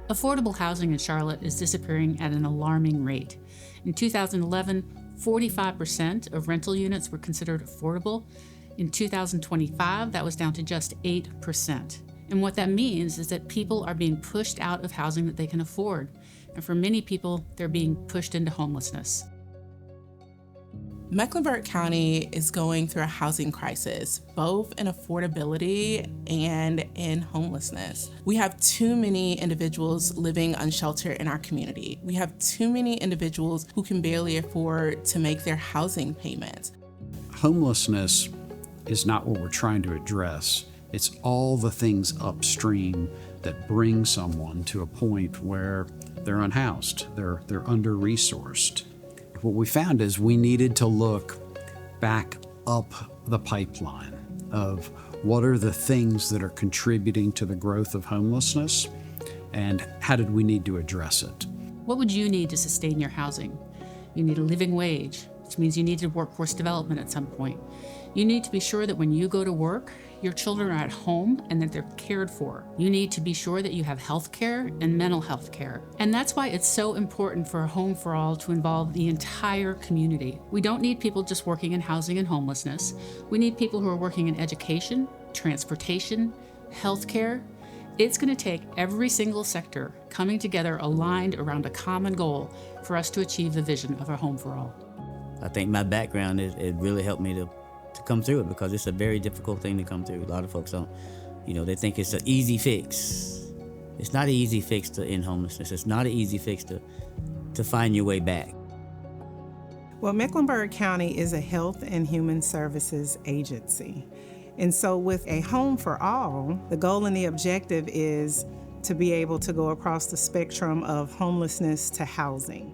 Affordable housing in Charlotte is disappearing at an alarming rate. In 2011, 45% of rental units were considered affordable. In 2025, that was down to just 8%. And what that means is that people are being pushed out of housing that they can afford. And for many people, they're being pushed into homelessness. Mecklenburg County is going through a housing crisis, both in affordability and in homelessness. We have too many individuals living unsheltered in our community. We have too many individuals who can barely afford to make their housing payments. Homelessness is not what we're trying to address. It's all the things upstream that bring someone to a point where they're unhoused, they're under-resourced. What we found is we needed to look back up the pipeline of what are the things that are contributing to the growth of homelessness and how did we need to address it. What would you need to sustain your housing? You need a living wage, which means you need workforce development at some point. You need to be sure that when you go to work, your children are at home and that they're cared for. You need to be sure that you have health care and mental health care. And that's why it's so important for a Home for All to involve the entire community. We don't need people just working in housing and homelessness. We need people who are working in education, transportation, health care. It's going to take every single sector coming together aligned around a common goal for us to achieve the vision of a Home for All. I think my background, it really helped me to come through it because it's a very difficult thing to come through. A lot of folks don't, they think it's an easy fix. It's not an easy fix to end homelessness. It's not an easy fix to find your way back. Well, Mecklenburg County is a health and human services agency. And so with a Home for All, the goal and the objective is to be able to go across the spectrum of homelessness to housing.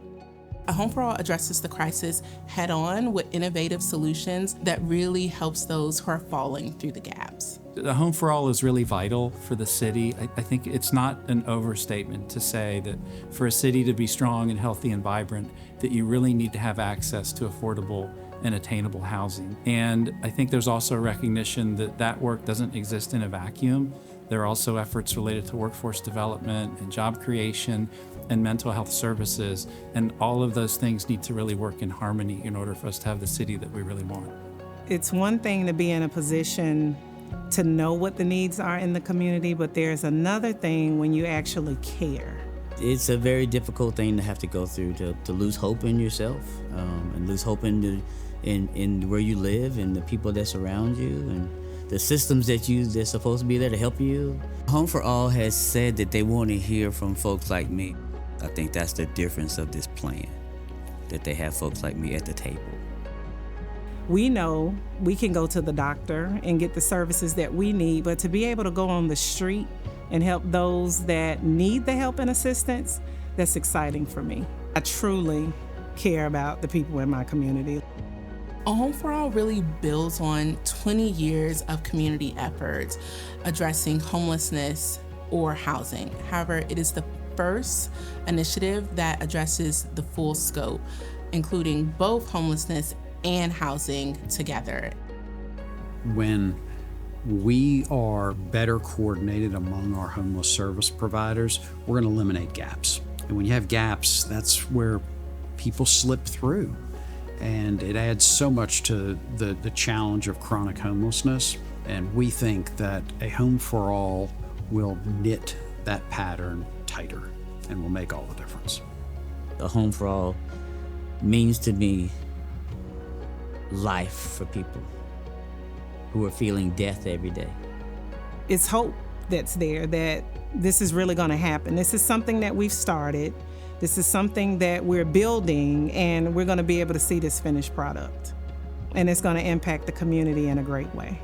A Home for All addresses the crisis head-on with innovative solutions that really helps those who are falling through the gaps. The Home for All is really vital for the city. I think it's not an overstatement to say that for a city to be strong and healthy and vibrant, that you really need to have access to affordable and attainable housing. And I think there's also a recognition that that work doesn't exist in a vacuum. There are also efforts related to workforce development and job creation and mental health services, and all of those things need to really work in harmony in order for us to have the city that we really want. It's one thing to be in a position to know what the needs are in the community, but there's another thing when you actually care. It's a very difficult thing to have to go through, to lose hope in yourself, and lose hope in where you live and the people that surround you and the systems that's supposed to be there to help you. Home for All has said that they want to hear from folks like me. I think that's the difference of this plan, that they have folks like me at the table. We know we can go to the doctor and get the services that we need, but to be able to go on the street and help those that need the help and assistance, that's exciting for me. I truly care about the people in my community. A Home for All really builds on 20 years of community efforts addressing homelessness or housing. However, it is the first initiative that addresses the full scope, including both homelessness and housing together. When we are better coordinated among our homeless service providers, we're going to eliminate gaps. And when you have gaps, that's where people slip through. And it adds so much to the challenge of chronic homelessness. And we think that a Home for All will knit that pattern tighter and will make all the difference. A Home for All means to me life for people who are feeling death every day. It's hope that's there that this is really going to happen. This is something that we've started. This is something that we're building, and we're going to be able to see this finished product. And it's going to impact the community in a great way.